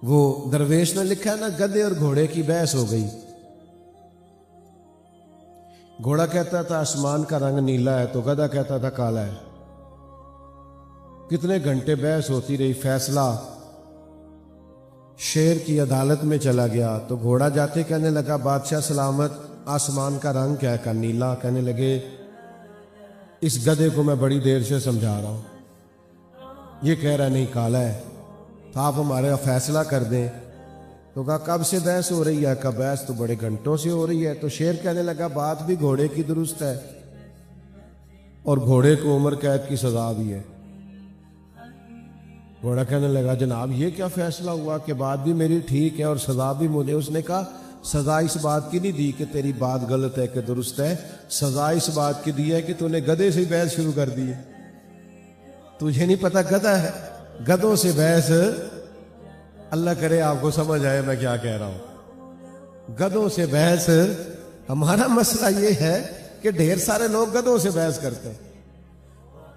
वो दरवेश ने लिखा है ना, गधे और घोड़े की बहस हो गई। घोड़ा कहता था आसमान का रंग नीला है, तो गधा कहता था काला है। कितने घंटे बहस होती रही, फैसला शेर की अदालत में चला गया। तो घोड़ा जाते कहने लगा, बादशाह सलामत, आसमान का रंग क्या का नीला? कहने लगे, इस गधे को मैं बड़ी देर से समझा रहा हूं, ये कह रहा नहीं काला है, तो आप हमारा फैसला कर दें। तो कहा कब से बहस हो रही है? कब बहस तो बड़े घंटों से हो रही है। तो शेर कहने लगा, बात भी घोड़े की दुरुस्त है और घोड़े को उम्र कैद की सजा भी है। घोड़ा कहने लगा, जनाब ये क्या फैसला हुआ कि बात भी मेरी ठीक है और सजा भी मुझे? उसने कहा, सजा इस बात की नहीं दी कि तेरी बात गलत है कि दुरुस्त है, सजा इस बात की दी है कि तूने गधे से बहस शुरू कर दी है। तुझे नहीं पता गधा है? गधों से बहस, अल्लाह करे आपको समझ आए मैं क्या कह रहा हूं। गधों से बहस, हमारा मसला ये है कि ढेर सारे लोग गधों से बहस करते हैं।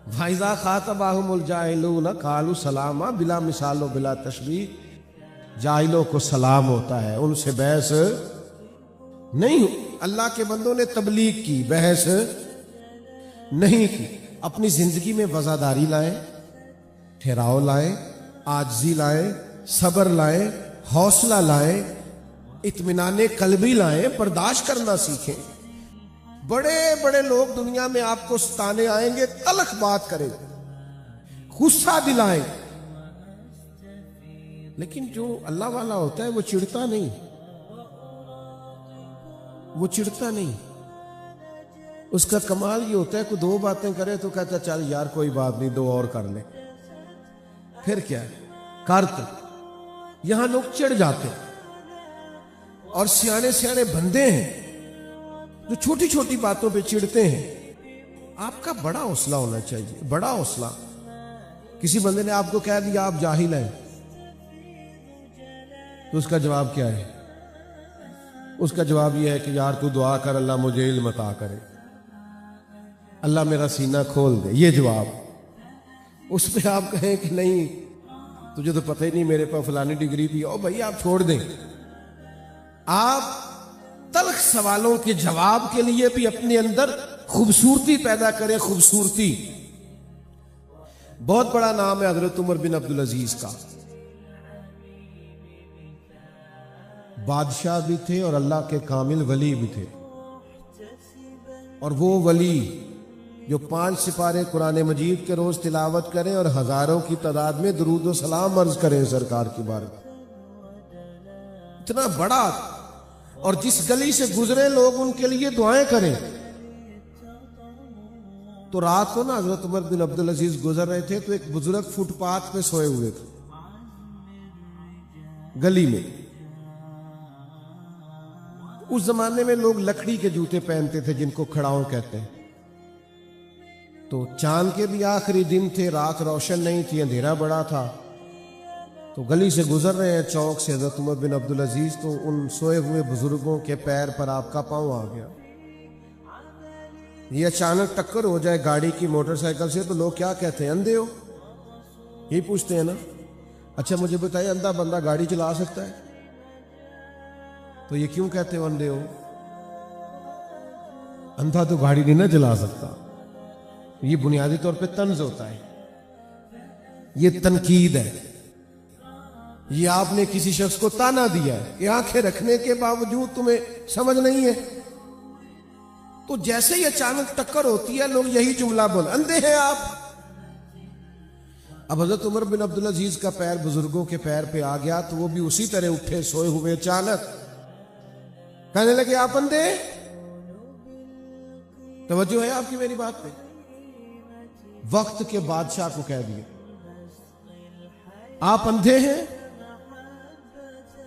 वाइजा खातबाहुमुल जाहिलून कालू सलामा बिला मिसालो बिला तशबीह। जाहिलों को सलाम होता है, उनसे बहस नहीं। अल्लाह के बंदों ने तबलीग की, बहस नहीं की। अपनी जिंदगी में वजादारी लाए, ठहराव लाए, आजिज़ी लाए, सब्र लाए, हौसला लाए, इत्मीनाने कल्बी लाए, बर्दाश्त करना सीखें। बड़े बड़े लोग दुनिया में आपको सताने आएंगे, तलख बात करेंगे, गुस्सा दिलाएं, लेकिन जो अल्लाह वाला होता है वो चिढ़ता नहीं, वो चिढ़ता नहीं। उसका कमाल ये होता है कि दो बातें करे तो कहता चल यार कोई बात नहीं, दो और कर ले। फिर क्या है, करते। यहां लोग चिढ़ जाते हैं और सियाने सियाने बंदे हैं जो छोटी छोटी बातों पे चिढ़ते हैं। आपका बड़ा हौसला होना चाहिए, बड़ा हौसला। किसी बंदे ने आपको कह दिया आप जाहिल हैं, तो उसका जवाब क्या है? उसका जवाब यह है कि यार तू दुआ कर, अल्लाह मुझे इल्म अता करे, अल्लाह मेरा सीना खोल दे, ये जवाब। उस पर आप कहें कि नहीं तुझे तो पता ही नहीं, मेरे पास फलानी डिग्री भी। ओ भाई आप छोड़ दें। आप तल्ख सवालों के जवाब के लिए भी अपने अंदर खूबसूरती पैदा करें, खूबसूरती। बहुत बड़ा नाम है हजरत उमर बिन अब्दुल अजीज का। बादशाह भी थे और अल्लाह के कामिल वली भी थे। और वो वली जो 5 सिपारे कुरान मजीद के रोज तिलावत करें और हजारों की तादाद में दुरूद व सलाम अर्ज करें सरकार की बारगाह, इतना बड़ा। और जिस गली से गुजरे लोग उनके लिए दुआएं करें। तो रात को ना हजरत उमर बिन अब्दुल अजीज गुजर रहे थे, तो एक बुजुर्ग फुटपाथ पे सोए हुए थे गली में। उस जमाने में लोग लकड़ी के जूते पहनते थे जिनको खड़ाओं कहते हैं। तो चांद के भी आखिरी दिन थे, रात रोशन नहीं थी, अंधेरा बड़ा था। तो गली से गुजर रहे हैं चौक से हजरत उमर बिन अब्दुल अजीज, तो उन सोए हुए बुजुर्गों के पैर पर आपका पांव आ गया। ये अचानक टक्कर हो जाए गाड़ी की, मोटरसाइकिल से, तो लोग क्या कहते हैं? अंधे हो? यही पूछते हैं ना। अच्छा मुझे बताइए, अंधा बंदा गाड़ी चला सकता है? तो ये क्यों कहते हो अंधे हो? अंधा तो गाड़ी नहीं ना चला सकता। ये बुनियादी तौर पे तंज होता है, ये तनकीद है। ये आपने किसी शख्स को ताना दिया है कि आंखें रखने के बावजूद तुम्हें समझ नहीं है। तो जैसे ही अचानक टक्कर होती है लोग यही जुमला बोल, अंधे हैं आप। अब हजरत उमर बिन अब्दुल अजीज का पैर बुजुर्गों के पैर पे आ गया, तो वो भी उसी तरह उठे सोए हुए, अचानक कहने लगे आप अंधे। तवज्जो है आपकी मेरी बात पे? वक्त के बादशाह को कह दिया आप अंधे हैं।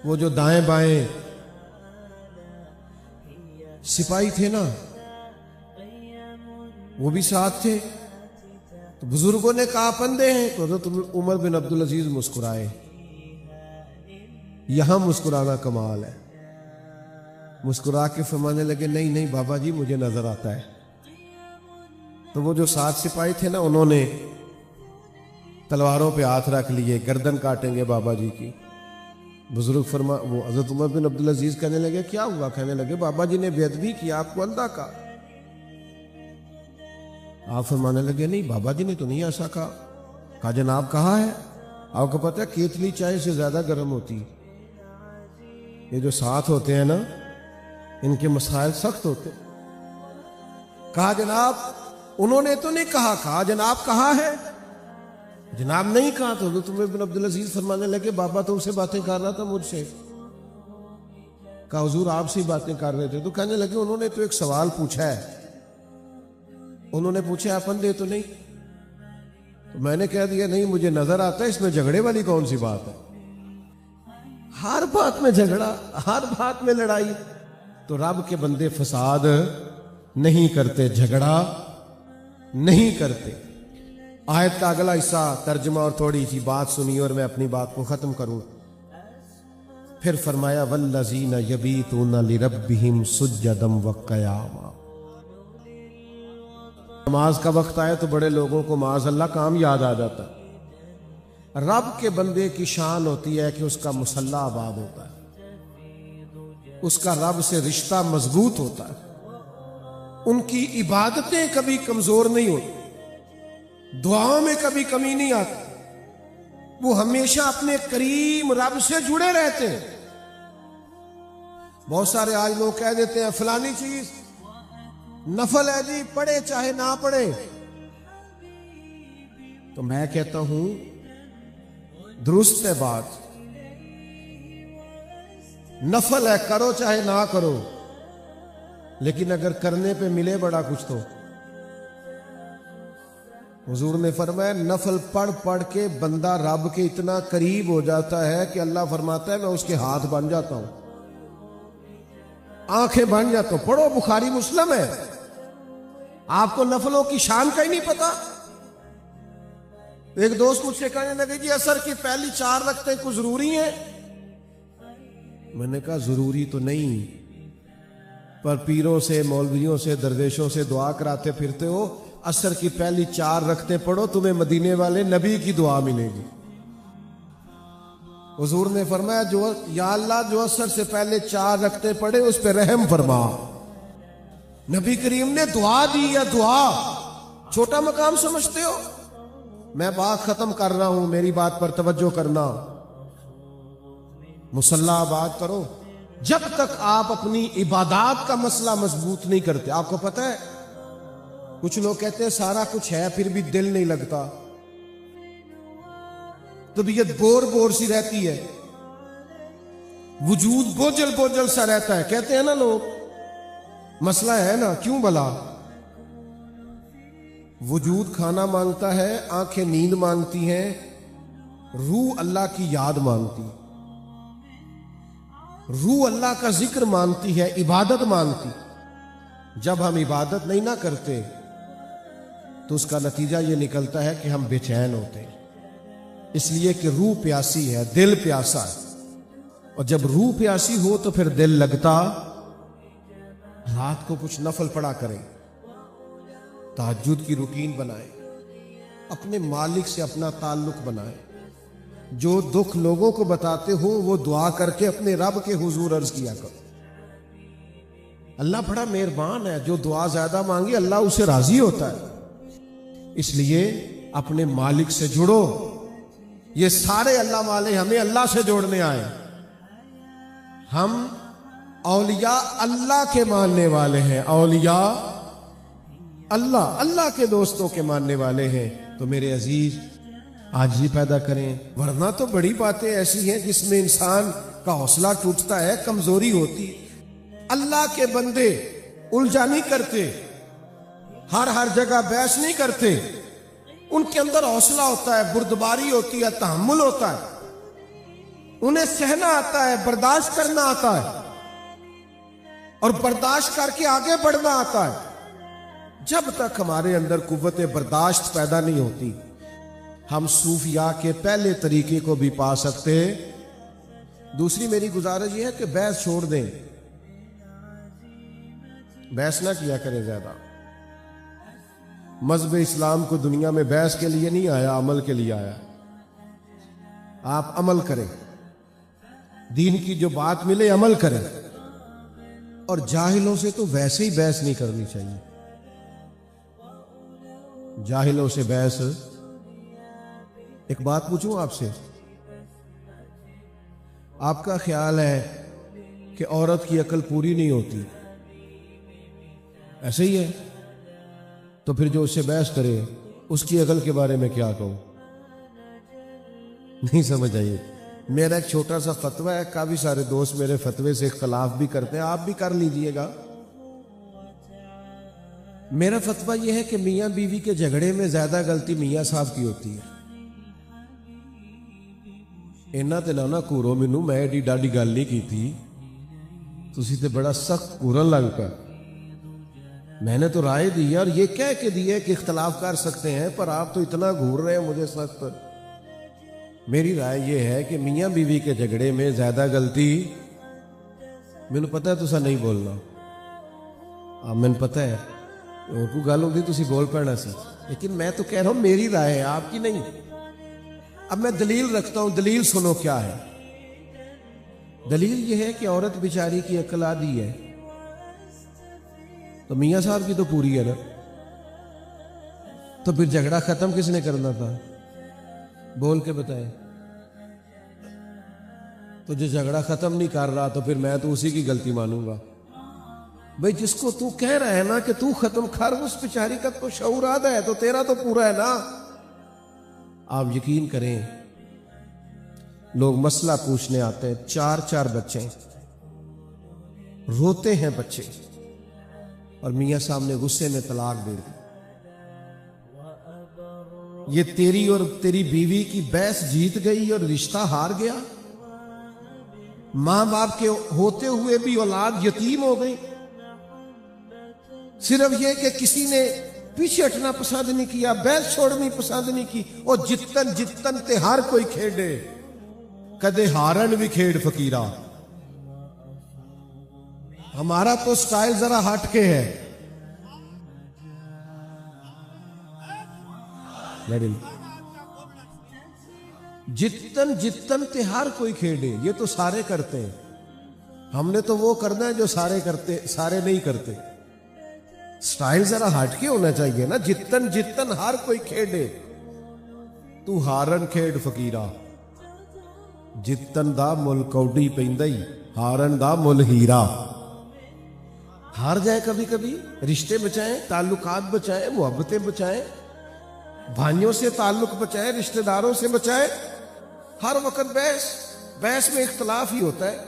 वो जो दाएं बाएं सिपाही थे ना, वो भी साथ थे। तो बुजुर्गों ने कहा आप अंधे हैं, तो हजरत उमर बिन अब्दुल अजीज मुस्कुराए। यहां मुस्कुराना कमाल है। मुस्कुरा के फरमाने लगे, नहीं नहीं बाबा जी मुझे नजर आता है। तो वो जो 7 सिपाही थे ना, उन्होंने तलवारों पे हाथ रख लिए, गर्दन काटेंगे बाबा जी की। बुजुर्ग फरमा वो हजरत उमर बिन अब्दुल अजीज कहने लगे क्या हुआ? कहने लगे बाबा जी ने बेअदबी किया, आपको अंधा कहा। आप फरमाने लगे नहीं बाबा जी ने तो नहीं ऐसा कहा। कहा जनाब कहा है। आपको पता है केतली चाय से ज्यादा गर्म होती। ये जो साथ होते हैं ना इनके मसाइल सख्त होते। कहा जनाब उन्होंने तो नहीं कहा। कहा जनाब कहा है। जनाब नहीं कहा। तो हज़रत उमर बिन अब्दुल अजीज फरमाने लगे बाबा तो उससे बातें कर रहा था मुझसे। कहा हुजूर आपसे बातें कर रहे थे। तो कहने लगे उन्होंने तो एक सवाल पूछा है। उन्होंने पूछा आप अंधे तो नहीं? तो मैंने कह दिया नहीं मुझे नजर आता है, इसमें झगड़े वाली कौन सी बात है? हर बात में झगड़ा, हर बात में लड़ाई। तो रब के बंदे फसाद नहीं करते, झगड़ा नहीं करते। आयत का अगला हिस्सा तर्जुमा और थोड़ी सी बात सुनिए और मैं अपनी बात को खत्म करूं। फिर फरमाया वल्लज़ीना यबीतूना लिरब्बिहिम सुज्जदम व क़यामा। नमाज का वक्त आए तो बड़े लोगों को माज़अल्लाह काम याद आ जाता है। रब के बंदे की शान होती है कि उसका मुसल्ला आबाद होता है, उसका रब से रिश्ता मजबूत होता है, उनकी इबादतें कभी कमजोर नहीं होती, दुआओं में कभी कमी नहीं आती, वो हमेशा अपने करीम रब से जुड़े रहते हैं। बहुत सारे आज लोग कह देते हैं फलानी चीज नफल है जी, पढ़े चाहे ना पढ़े। तो मैं कहता हूं दुरुस्त है बात, नफल है करो चाहे ना करो, लेकिन अगर करने पे मिले बड़ा कुछ तो। हुजूर ने फरमाया नफल पढ़ पढ़ के बंदा रब के इतना करीब हो जाता है कि अल्लाह फरमाता है मैं उसके हाथ बन जाता हूं, आंखें बन जाता हूं। पढ़ो, बुखारी मुस्लिम है। आपको नफलों की शान का ही नहीं पता। एक दोस्त मुझसे कहने लगे जी असर की पहली 4 रखते कुछ जरूरी है। मैंने कहा जरूरी तो नहीं, पर पीरों से मौलवियों से दरवेशों से दुआ कराते फिरते हो। असर की पहली 4 रखते पढ़ो, तुम्हें मदीने वाले नबी की दुआ मिलेगी। हुजूर ने फरमाया जो या अल्लाह जो असर से पहले 4 रखते पढ़े उस पर रहम फरमा। नबी करीम ने दुआ दी या दुआ छोटा मकाम समझते हो? मैं बात खत्म कर रहा हूं, मेरी बात पर तवज्जो करना। मुसल्ला आबाद करो। जब तक आप अपनी इबादत का मसला मजबूत नहीं करते, आपको पता है कुछ लोग कहते हैं सारा कुछ है फिर भी दिल नहीं लगता, तबीयत बोर बोर सी रहती है, वजूद बोझल बोझल सा रहता है। कहते हैं ना लोग मसला है ना, क्यों भला? वजूद खाना मांगता है, आंखें नींद मांगती हैं, रूह अल्लाह की याद मांगती, रूह अल्लाह का जिक्र मांगती है, इबादत मांगती। जब हम इबादत नहीं ना करते तो उसका नतीजा ये निकलता है कि हम बेचैन होते हैं, इसलिए कि रूह प्यासी है, दिल प्यासा है। और जब रूह प्यासी हो तो फिर दिल लगता। रात को कुछ नफल पढ़ा करें, तहज्जुद की रूटीन बनाएं, अपने मालिक से अपना ताल्लुक बनाएं। जो दुख लोगों को बताते हो वो दुआ करके अपने रब के हुजूर अर्ज किया करो। अल्लाह बड़ा मेहरबान है, जो दुआ ज्यादा मांगे अल्लाह उसे राजी होता है। इसलिए अपने मालिक से जुड़ो। ये सारे अल्लाह वाले हमें अल्लाह से जोड़ने आए। हम औलिया अल्लाह के मानने वाले हैं, औलिया अल्लाह अल्लाह के दोस्तों के मानने वाले हैं। तो मेरे अजीज आज ही पैदा करें, वरना तो बड़ी बातें ऐसी हैं जिसमें इंसान का हौसला टूटता है, कमजोरी होती। अल्लाह के बंदे उलझा नहीं करते, हर जगह बहस नहीं करते। उनके अंदर हौसला होता है, बुर्दबारी होती है, तहम्मुल होता है, उन्हें सहना आता है, बर्दाश्त करना आता है और बर्दाश्त करके आगे बढ़ना आता है। जब तक हमारे अंदर कुव्वत बर्दाश्त पैदा नहीं होती, हम सूफिया के पहले तरीके को भी पा सकते। दूसरी मेरी गुजारिश यह है कि बहस छोड़ दें, बहस ना किया करें ज्यादा। मजहब इस्लाम को दुनिया में बहस के लिए नहीं आया, अमल के लिए आया। आप अमल करें, दीन की जो बात मिले अमल करें। और जाहिलों से तो वैसे ही बहस नहीं करनी चाहिए। जाहिलों से बहस। एक बात पूछूं आपसे, आपका ख्याल है कि औरत की अकल पूरी नहीं होती? ऐसे ही है? तो फिर जो उससे बहस करे उसकी अकल के बारे में क्या कहूं? नहीं समझ आइए। मेरा एक छोटा सा फतवा है, काफी सारे दोस्त मेरे फतवे से इख्तलाफ भी करते हैं, आप भी कर लीजिएगा। मेरा फतवा यह है कि मियां बीवी के झगड़े में ज्यादा गलती मियां साहब की होती है। इन्ना ते ना घूरो मैनू, मैं एडी डाडी गल नहीं की थी, तुसी ते बड़ा सख्त घूरन लग पाए। मैंने तो राय दी है और ये कह के दी है कि इख्तलाफ कर सकते हैं, पर आप तो इतना घूर रहे हैं मुझे सख्त। मेरी राय ये है कि मियां बीवी के झगड़े में ज्यादा गलती, मैनू पता है तुसा नहीं बोलना, आप मैनू पता है और कोई गल होती तुसी बोल पैना सी, लेकिन मैं तो कह रहा हूं मेरी राय है, आपकी नहीं। अब मैं दलील रखता हूं, दलील सुनो क्या है। दलील यह है कि औरत बेचारी की अकल आधी है, तो मियां साहब की तो पूरी है ना, तो फिर झगड़ा खत्म किसने करना था? बोल के बताए। तो जो झगड़ा खत्म नहीं कर रहा तो फिर मैं तो उसी की गलती मानूंगा। भाई जिसको तू कह रहा है ना कि तू खत्म कर, उस बेचारी का तो शऊर आधा है, तो तेरा तो पूरा है ना। आप यकीन करें, लोग मसला पूछने आते हैं, 4-4 बच्चे, रोते हैं बच्चे, और मियां साहब ने गुस्से में तलाक दे दी। ये तेरी और तेरी बीवी की बहस जीत गई और रिश्ता हार गया। मां बाप के होते हुए भी औलाद यतीम हो गई, सिर्फ यह कि किसी ने पीछे हटना पसंद नहीं किया, बहस छोड़नी पसंद नहीं की। और जितन जितन ते हर कोई खेडे, कदे हारन भी खेड फकीरा। हमारा तो स्टाइल जरा हट के है। जितन जितन ते हर कोई खेडे, ये तो सारे करते हैं। हमने तो वो करना है जो सारे करते, सारे नहीं करते। स्टाइल जरा हट के होना चाहिए ना। जितन जितन हर कोई खेडे, तू हारन खेड फकीरा। जितन दा मुल कौडी पैंदा ही, हारन दा मुल हीरा। हार जाए कभी कभी, रिश्ते बचाएं, ताल्लुकात बचाएं, मोहब्बतें बचाएं, भाइयों से ताल्लुक बचाएं, रिश्तेदारों से बचाएं। हर वक्त बहस में इख्तलाफ ही होता है।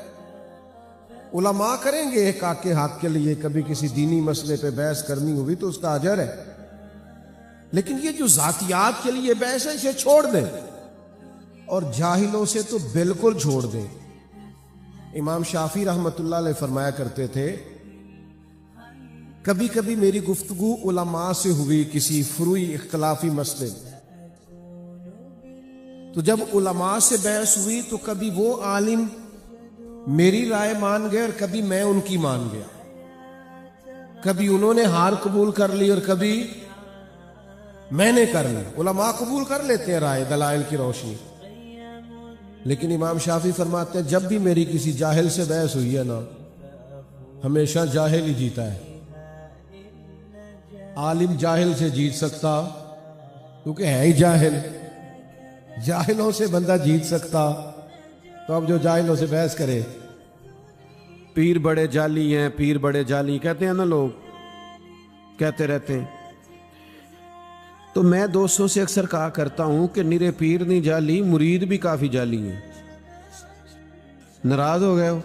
उलमा करेंगे एक आके हक के लिए, कभी किसी दीनी मसले पे बहस करनी होगी तो उसका अजर है, लेकिन ये जो जातियात के लिए बहस है इसे छोड़ दें, और जाहिलों से तो बिल्कुल छोड़ दें। इमाम शाफी रहमतुल्लाह अलैह फरमाया करते थे, कभी कभी मेरी गुफ्तगू उलमा से हुई किसी फुरूई इख्तलाफी मसले में, तो जब उलमा से बहस हुई तो कभी वो आलिम मेरी राय मान गए और कभी मैं उनकी मान गया। कभी उन्होंने हार कबूल कर ली और कभी मैंने कर ली। उलमा कबूल कर लेते हैं राय दलाइल की रोशनी, लेकिन इमाम शाफी फरमाते हैं जब भी मेरी किसी जाहिल से बहस हुई है ना, हमेशा जाहिल ही जीता है। आलिम जाहिल से जीत सकता क्योंकि है ही जाहिल, जाहिलों से बंदा जीत सकता। तो अब जो जाहिलों से बहस करे, पीर बड़े जाली हैं, पीर बड़े जाली कहते हैं ना, लोग कहते रहते हैं। तो मैं दोस्तों से अक्सर कहा करता हूं कि निरे पीर नहीं जाली, मुरीद भी काफी जाली हैं। नाराज हो गए हो?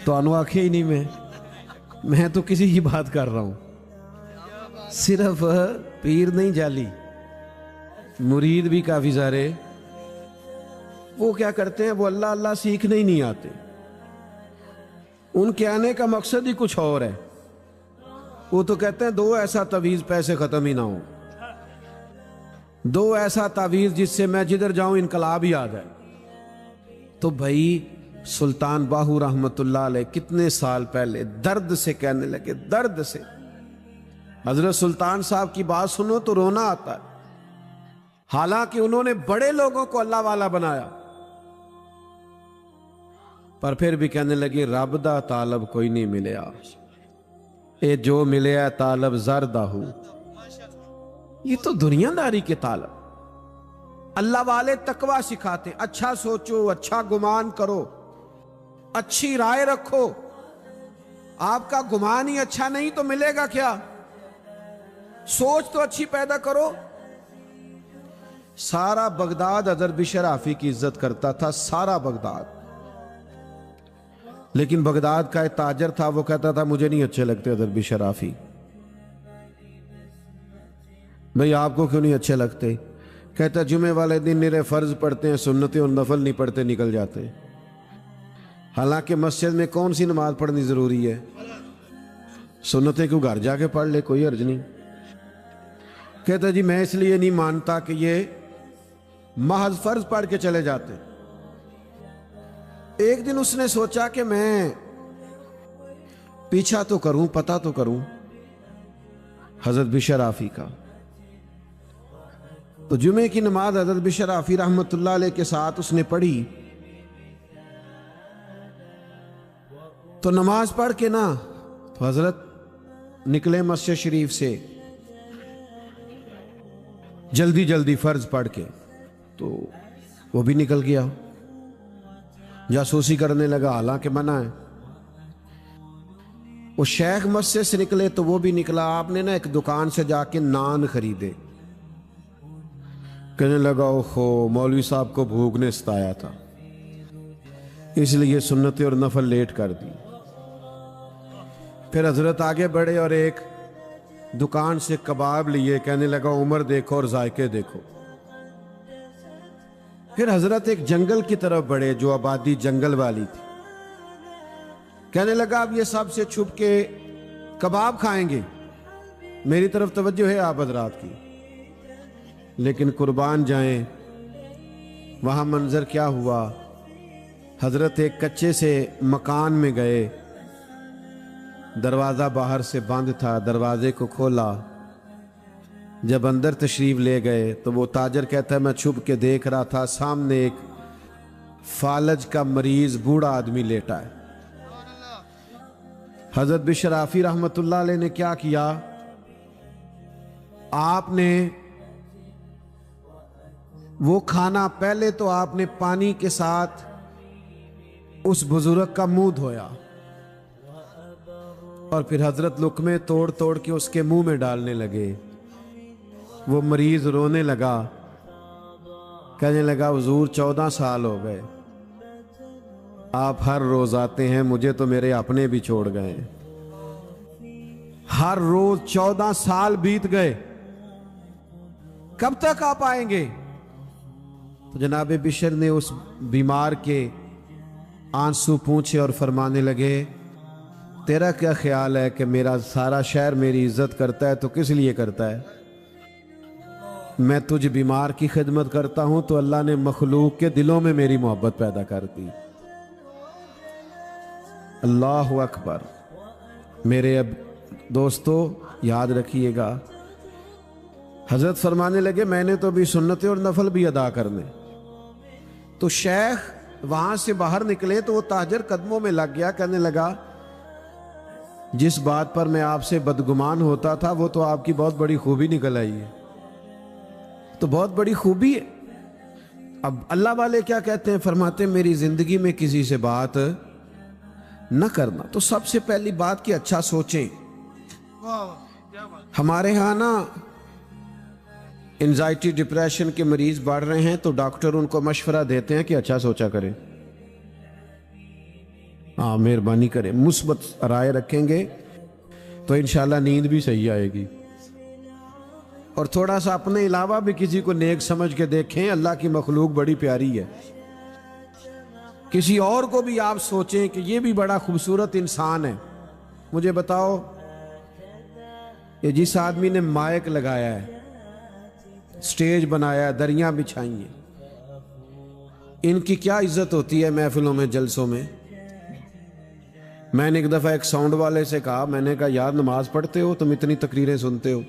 तो अनु आखे ही नहीं, मैं तो किसी की बात कर रहा हूं। सिर्फ पीर नहीं जाली, मुरीद भी काफी सारे। वो क्या करते हैं, वो अल्लाह अल्लाह सीखने ही नहीं आते, उनके आने का मकसद ही कुछ और है। वो तो कहते हैं दो ऐसा तवीज पैसे खत्म ही ना हो, दो ऐसा तावीज जिससे मैं जिधर जाऊं इनकलाब ही आ जाए। तो भाई सुल्तान बाहू रहमतुल्लाह अलैह कितने साल पहले दर्द से कहने लगे, दर्द से, हजरत सुल्तान साहब की बात सुनो तो रोना आता है। हालांकि उन्होंने बड़े लोगों को अल्लाह वाला बनाया, पर फिर भी कहने लगी रब दा तालब कोई नहीं मिलया, ये जो मिलया तालब ज़र दा हूं। ये तो दुनियादारी के तालब। अल्लाह वाले तकवा सिखाते, अच्छा सोचो, अच्छा गुमान करो, अच्छी राय रखो। आपका गुमान ही अच्छा नहीं तो मिलेगा क्या? सोच तो अच्छी पैदा करो। सारा बगदाद हज़रत बिशर आफी की इज्जत करता था, सारा बगदाद। लेकिन बगदाद का एक ताजर था, वो कहता था मुझे नहीं अच्छे लगते हज़रत बिशर आफी। भाई आपको क्यों नहीं अच्छे लगते? कहता जुमे वाले दिन निरे फर्ज पढ़ते हैं, सुन्नतें और नफल नहीं पढ़ते, निकल जाते। हालांकि मस्जिद में कौन सी नमाज पढ़नी जरूरी है? सुन्नतें क्यों घर जाके पढ़ ले, कोई अर्ज नहीं। कहता जी मैं इसलिए नहीं मानता कि ये महज फर्ज पढ़ के चले जाते। एक दिन उसने सोचा कि मैं पीछा तो करूं, पता तो करूं हजरत बिशर आफी का। तो जुमे की नमाज हजरत बिशर आफी रहमतुल्लाह अलैह के साथ उसने पढ़ी। तो नमाज पढ़ के ना तो हजरत निकले मस्जिद शरीफ से जल्दी जल्दी फर्ज पढ़ के, तो वो भी निकल गया, जासूसी करने लगा, हालांकि मना है। वो शेख मस्जिद से निकले तो वो भी निकला। आपने ना एक दुकान से जाके नान खरीदे। कहने लगा ओहो मौलवी साहब को भूख ने सताया था, इसलिए सुन्नतें और नफल लेट कर दी। फिर हजरत आगे बढ़े और एक दुकान से कबाब लिए। कहने लगा उम्र देखो और जायके देखो। फिर हजरत एक जंगल की तरफ बढ़े, जो आबादी जंगल वाली थी। कहने लगा अब ये सब से छुप के कबाब खाएंगे, मेरी तरफ तवज्जो है आप हजरात की। लेकिन कुर्बान जाएं, वहां मंजर क्या हुआ। हजरत एक कच्चे से मकान में गए, दरवाज़ा बाहर से बंद था, दरवाजे को खोला। जब अंदर तशरीफ ले गए तो वो ताजर कहता है मैं छुप के देख रहा था, सामने एक फालज का मरीज बूढ़ा आदमी लेटा है। हजरत बिशर आफी रहमतुल्लाह अलैह ने क्या किया, आपने वो खाना, पहले तो आपने पानी के साथ उस बुजुर्ग का मुंह धोया और फिर हजरत लुकमे तोड़ तोड़ के उसके मुंह में डालने लगे। वो मरीज रोने लगा, कहने लगा हुजूर 14 साल हो गए, आप हर रोज आते हैं, मुझे तो मेरे अपने भी छोड़ गए। हर रोज 14 साल बीत गए, कब तक आप आएंगे? तो जनाब बिशर ने उस बीमार के आंसू पूछे और फरमाने लगे तेरा क्या ख्याल है कि मेरा सारा शहर मेरी इज्जत करता है तो किस लिए करता है? मैं तुझ बीमार की खिदमत करता हूं तो अल्लाह ने मखलूक के दिलों में मेरी मोहब्बत पैदा कर दी। अल्लाह अकबर। मेरे अब दोस्तों याद रखिएगा, हजरत फरमाने लगे मैंने तो भी सुन्नतें और नफल भी अदा करने। तो शेख वहां से बाहर निकले तो वो ताजर कदमों में लग गया, कहने लगा जिस बात पर मैं आपसे बदगुमान होता था वो तो आपकी बहुत बड़ी खूबी निकल आई है, तो बहुत बड़ी खूबी है। अब अल्लाह वाले क्या कहते हैं, फरमाते हैं मेरी जिंदगी में किसी से बात न करना। तो सबसे पहली बात कि अच्छा सोचें। हमारे यहां ना एंजाइटी डिप्रेशन के मरीज बढ़ रहे हैं तो डॉक्टर उनको मशवरा देते हैं कि अच्छा सोचा करें। हाँ मेहरबानी करें, मुस्बत राय रखेंगे तो इंशाल्लाह नींद भी सही आएगी। और थोड़ा सा अपने अलावा भी किसी को नेक समझ के देखें, अल्लाह की मखलूक बड़ी प्यारी है। किसी और को भी आप सोचें कि ये भी बड़ा खूबसूरत इंसान है। मुझे बताओ ये जिस आदमी ने माइक लगाया है, स्टेज बनाया है, दरियां बिछाई हैं, इनकी क्या इज्जत होती है महफिलों में, जलसों में। मैंने एक दफा एक साउंड वाले से कहा, मैंने कहा यार नमाज पढ़ते हो तुम, इतनी तकरीरें सुनते हो?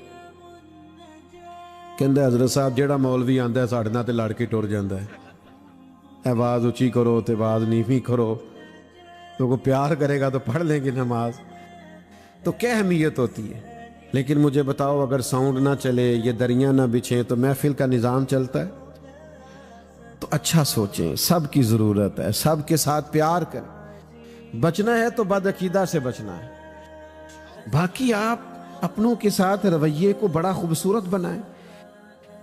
कहंदे हजरत साहब जेड़ा मौलवी आंदा साढ़े नाल ते लड़ के टुर जांदा है, आवाज उची करो ते आवाज नीवी करो, तो वो प्यार करेगा तो पढ़ लेंगे नमाज। तो क्या अहमियत होती है। लेकिन मुझे बताओ, अगर साउंड ना चले, ये दरियां ना बिछे, तो महफिल का निज़ाम चलता है? तो अच्छा सोचें, सबकी ज़रूरत है, सबके साथ प्यार करें। बचना है तो बदअकीदा से बचना है। बाकी आप अपनों के साथ रवैये को बड़ा खूबसूरत बनाएं।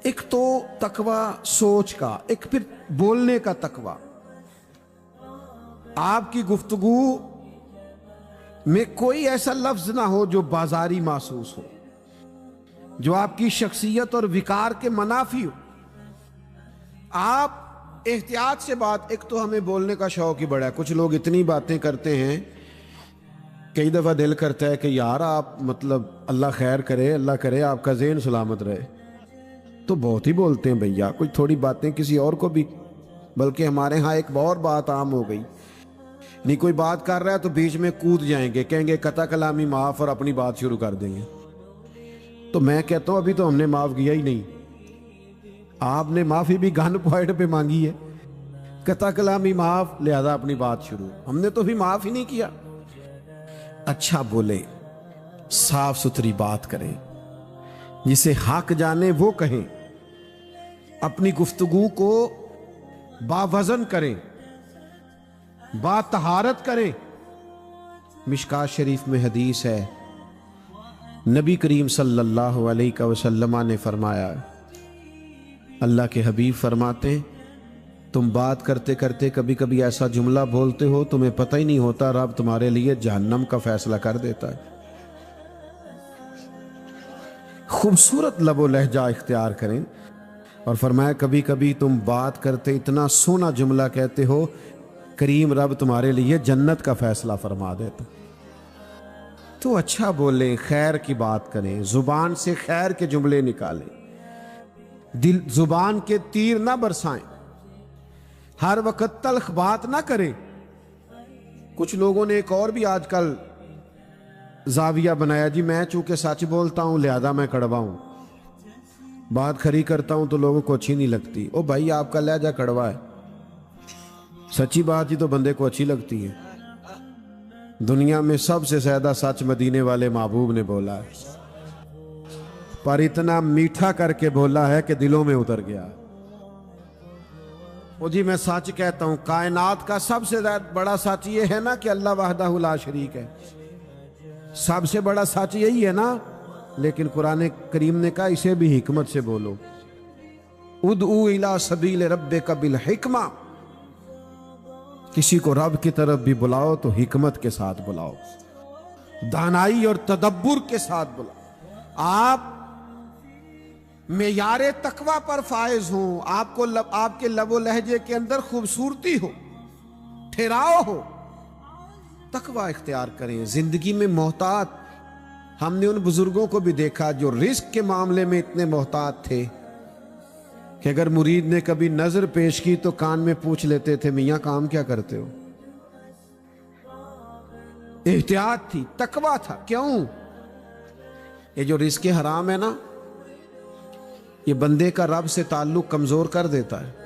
एक तो तकवा सोच का, एक फिर बोलने का तकवा। आपकी गुफ्तगू में कोई ऐसा लफ्ज ना हो जो बाजारी महसूस हो, जो आपकी शख्सियत और विकार के मनाफी हो। आप एहतियात से बात, एक तो हमें बोलने का शौक ही बड़ा है। कुछ लोग इतनी बातें करते हैं, कई दफ़ा दिल करता है कि यार आप मतलब अल्लाह खैर करे, अल्लाह करे आपका ज़हन सलामत रहे। तो बहुत ही बोलते हैं भैया, कुछ थोड़ी बातें किसी और को भी। बल्कि हमारे यहाँ एक और बात आम हो गई, नहीं कोई बात कर रहा है तो बीच में कूद जाएंगे, कहेंगे कता कलामी माफ़, और अपनी बात शुरू कर देंगे। तो मैं कहता हूँ अभी तो हमने माफ़ किया ही नहीं। आपने माफ़ी भी गन पॉइंट पे मांगी है, कता कलामी माफ़, लिहाजा अपनी बात शुरू। हमने तो भी माफ़ ही नहीं किया। अच्छा बोले, साफ सुथरी बात करें, जिसे हक जाने वो कहें। अपनी गुफ्तगू को बावजन करें, बातहारत करें। मिशकात शरीफ में हदीस है, नबी करीम सल्लल्लाहु अलैहि वसल्लम ने फरमाया, अल्लाह के हबीब फरमाते हैं, तुम बात करते करते कभी कभी ऐसा जुमला बोलते हो तुम्हें पता ही नहीं होता, रब तुम्हारे लिए जहन्नम का फैसला कर देता है। खूबसूरत लबो लहजा इख्तियार करें। और फरमाया, कभी कभी तुम बात करते इतना सोना जुमला कहते हो, करीम रब तुम्हारे लिए जन्नत का फैसला फरमा देता। तो अच्छा बोलें, खैर की बात करें, जुबान से खैर के जुमले निकालें, दिल जुबान के तीर ना बरसाएं, हर वक्त तल्ख बात ना करें। कुछ लोगों ने एक और भी आजकल जाविया बनाया, जी मैं चूंकि सच बोलता हूं लिहाजा मैं कड़वा हूं, बात खरी करता हूं तो लोगों को अच्छी नहीं लगती। ओ भाई, आपका लहजा कड़वा है, सच्ची बात ही तो बंदे को अच्छी लगती है। दुनिया में सबसे ज्यादा सच मदीने वाले महबूब ने बोला है, पर इतना मीठा करके बोला है कि दिलों में उतर गया। ओ जी मैं सच कहता हूं, कायनात का सबसे बड़ा सच ये है ना कि अल्लाह वहदहु ला शरीक है, सबसे बड़ा सच यही है ना। लेकिन कुरान करीम ने कहा इसे भी हिकमत से बोलो, उदउ इला सबील रब्बिका बिल हिकमा, किसी को रब की तरफ भी बुलाओ तो हिकमत के साथ बुलाओ, दानाई और तदब्बुर के साथ बुलाओ। आप मेयारे तकवा पर फायज हो, आपको आपके लबो लहजे के अंदर खूबसूरती हो, ठहराव हो, तकवा इख्तियार करें। जिंदगी में मोहतात, हमने उन बुजुर्गों को भी देखा जो रिस्क के मामले में इतने मोहतात थे कि अगर मुरीद ने कभी नजर पेश की तो कान में पूछ लेते थे, मियां काम क्या करते हो। एहतियात थी, तकवा था। क्यों? ये जो रिस्क हराम है ना, ये बंदे का रब से ताल्लुक कमजोर कर देता है।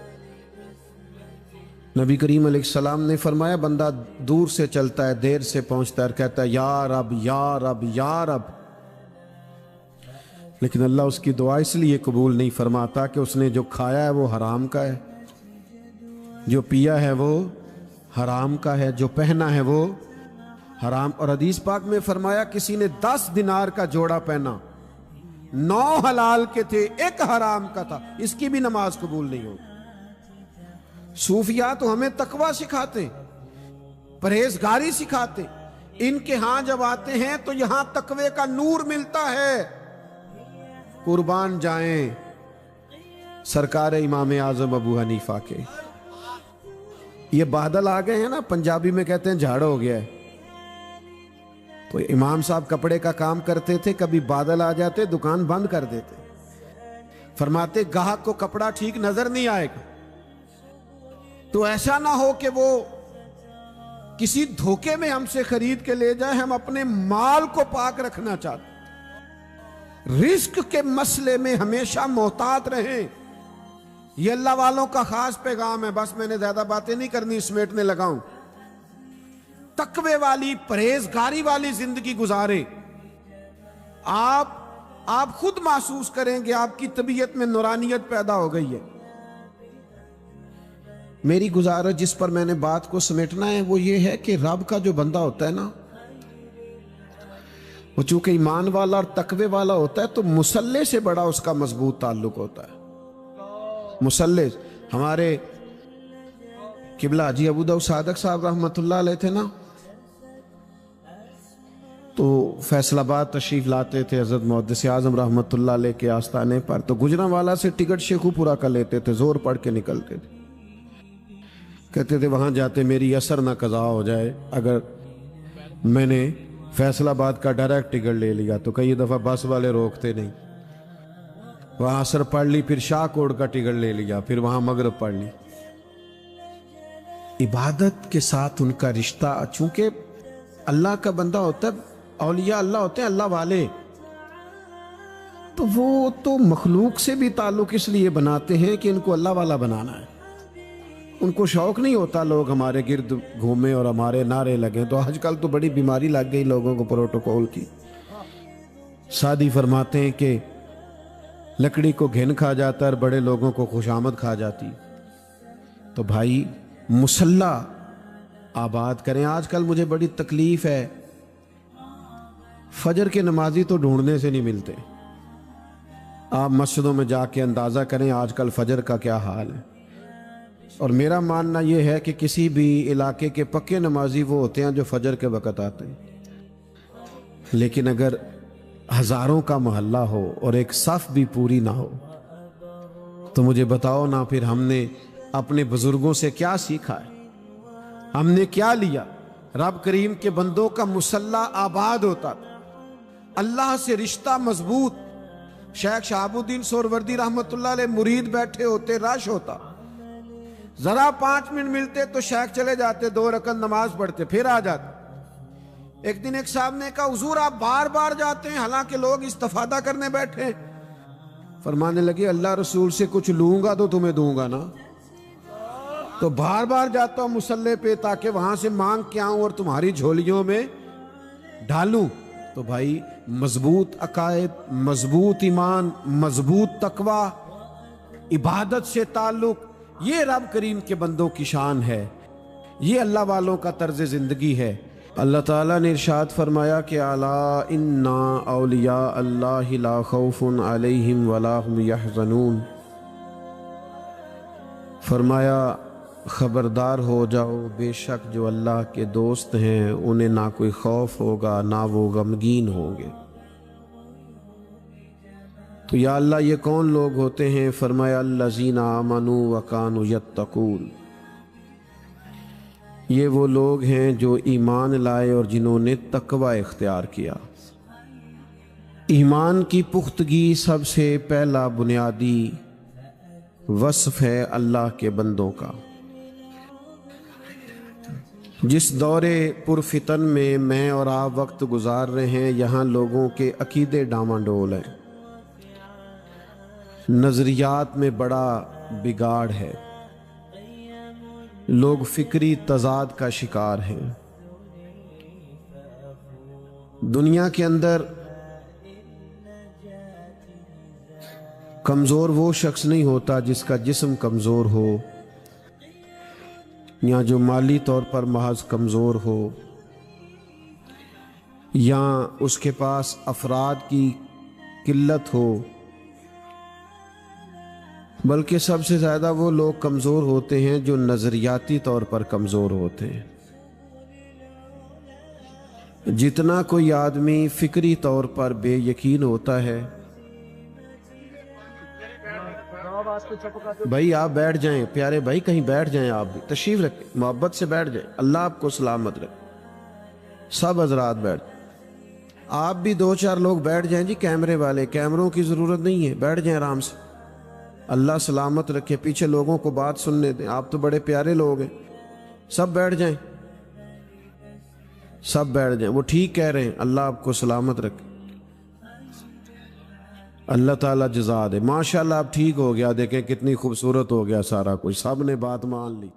नबी करीम अलैहिस्सलाम ने फरमाया, बंदा दूर से चलता है, देर से पहुंचता है, कहता है या रब या रब या रब, लेकिन अल्लाह उसकी दुआ इसलिए कबूल नहीं फरमाता कि उसने जो खाया है वो हराम का है, जो पिया है वो हराम का है, जो पहना है वो हराम। और हदीस पाक में फरमाया, किसी ने 10 दिनार का जोड़ा पहना, 9 हलाल के थे, 1 हराम का था, इसकी भी नमाज कबूल नहीं होगी। सूफिया तो हमें तकवा सिखाते, परहेजगारी सिखाते, इनके यहां जब आते हैं तो यहां तकवे का नूर मिलता है। कुर्बान जाएं सरकार इमाम आजम अबू हनीफा के। ये बादल आ गए हैं ना, पंजाबी में कहते हैं झाड़ हो गया है। तो इमाम साहब कपड़े का काम करते थे, कभी बादल आ जाते दुकान बंद कर देते, फरमाते गाहक को कपड़ा ठीक नजर नहीं आएगा। तो ऐसा ना हो कि वो किसी धोखे में हमसे खरीद के ले जाए, हम अपने माल को पाक रखना चाहते। रिस्क के मसले में हमेशा मोहतात रहें। ये अल्लाह वालों का खास पैगाम है। बस मैंने ज्यादा बातें नहीं करनी, समेटने लगाऊं। तकवे वाली, परहेजगारी वाली जिंदगी गुजारे, आप खुद महसूस करेंगे आपकी तबीयत में नूरानियत पैदा हो गई है। मेरी गुजारिश जिस पर मैंने बात को समेटना है वो ये है कि रब का जो बंदा होता है ना, वो चूंकि ईमान वाला और तकवे वाला होता है तो मुसल्ले से बड़ा उसका मजबूत ताल्लुक होता है। मुसल्ले, हमारे किबला हाजी अबू दाऊद सादक साहब रहमतुल्लाह अलैह थे ना, तो फैसलाबाद तशरीफ लाते थे हजरत मुहद्दिस आज़म रहमतुल्लाह अलैह के आस्थाने पर, तो गुजरांवाला से टिकट शेखू पूरा कर लेते थे, जोर पढ़ के निकलते थे। कहते थे वहां जाते मेरी असर ना कज़ा हो जाए, अगर मैंने फैसलाबाद का डायरेक्ट टिकट ले लिया तो कई दफा बस वाले रोकते नहीं। वहां असर पढ़ ली, फिर शाहकोट का टिकट ले लिया, फिर वहां मगरिब पढ़ ली। इबादत के साथ उनका रिश्ता, चूंकि अल्लाह का बंदा होता है, औलिया अल्लाह होते हैं, अल्लाह वाले, तो वो तो मखलूक से भी ताल्लुक इसलिए बनाते हैं कि इनको अल्लाह वाला बनाना है। उनको शौक नहीं होता लोग हमारे गिर्द घूमे और हमारे नारे लगे। तो आजकल तो बड़ी बीमारी लग गई लोगों को प्रोटोकॉल की। सादी फरमाते हैं कि लकड़ी को घिन खा जाता है और बड़े लोगों को खुशामद खा जाती। तो भाई मुसल्ला आबाद करें। आजकल मुझे बड़ी तकलीफ है, फजर के नमाजी तो ढूंढने से नहीं मिलते। आप मस्जिदों में जाके अंदाज़ा करें आजकल फजर का क्या हाल है। और मेरा मानना यह है कि किसी भी इलाके के पक्के नमाजी वो होते हैं जो फजर के वक़्त आते हैं। लेकिन अगर हज़ारों का मोहल्ला हो और एक सफ भी पूरी ना हो तो मुझे बताओ ना, फिर हमने अपने बुजुर्गों से क्या सीखा है, हमने क्या लिया। रब करीम के बंदों का मुसल्ला आबाद होता था, अल्लाह से रिश्ता मजबूत। शेख शहाबुद्दीन सोहरवर्दी रहमतुल्लाह अलैह मुरीद बैठे होते, रश होता, जरा 5 मिनट मिलते तो शेख चले जाते, 2 रकत नमाज पढ़ते, फिर आ जाते। एक दिन एक साहब ने कहा हुजूर आप बार बार जाते हैं हालांकि लोग इस्तिफादा करने बैठे। फरमाने लगे अल्लाह रसूल से कुछ लूंगा तो तुम्हें दूंगा ना, तो बार बार जाता हूं मुसल्ले पे ताकि वहां से मांग के आऊं और तुम्हारी झोलियों में ढालूं। तो भाई मजबूत अकायद, मजबूत ईमान, मजबूत तकवा, इबादत से ताल्लुक, ये रब करीम के बंदों की शान है, ये अल्लाह वालों का तर्ज जिंदगी है। अल्लाह ताला ने इरशाद फरमाया कि अला इन्ना औलिया अल्लाहि ला खौफुन अलैहिम वला हुम यहज़नून। फरमाया खबरदार हो जाओ, बेशक जो अल्लाह के दोस्त हैं उन्हें ना कोई खौफ होगा ना वो गमगीन होंगे। तो या अल्लाह ये कौन लोग होते हैं? फरमाया अल्लज़ीना आमनू व कानू यत्तकून, ये वो लोग हैं जो ईमान लाए और जिन्होंने तकवा इख्तियार किया। ईमान की पुख्तगी सबसे पहला बुनियादी वस्फ है अल्लाह के बंदों का। जिस दौरे पुरफितन में मैं और आप वक्त गुजार रहे हैं, यहाँ लोगों के अकीदे डामाडोल हैं, नज़रियात में बड़ा बिगाड़ है, लोग फिक्री तजाद का शिकार हैं। दुनिया के अंदर कमज़ोर वो शख्स नहीं होता जिसका जिस्म कमज़ोर हो या जो माली तौर पर महज कमज़ोर हो या उसके पास अफराद की किल्लत हो, बल्कि सबसे ज़्यादा वो लोग कमज़ोर होते हैं जो नज़रियाती तौर पर कमज़ोर होते हैं। जितना कोई आदमी फ़िक्री तौर पर बेयकीन होता है, भाई आप बैठ जाएं, प्यारे भाई कहीं बैठ जाएं, आप भी तशरीफ रखें, मोहब्बत से बैठ जाएं, अल्लाह आपको सलामत रखे। सब हजरात बैठ, आप भी 2-4 लोग बैठ जाएं जी, कैमरे वाले, कैमरों की ज़रूरत नहीं है, बैठ जाएं आराम से, अल्लाह सलामत रखे। पीछे लोगों को बात सुनने दें, आप तो बड़े प्यारे लोग हैं। सब बैठ जाएं, सब बैठ जाएं, वो ठीक कह रहे हैं, अल्लाह आपको सलामत रखे, अल्लाह ताला जज़ा दे। माशाल्लाह अब ठीक हो गया, देखें कितनी खूबसूरत हो गया सारा कुछ, सब ने बात मान ली।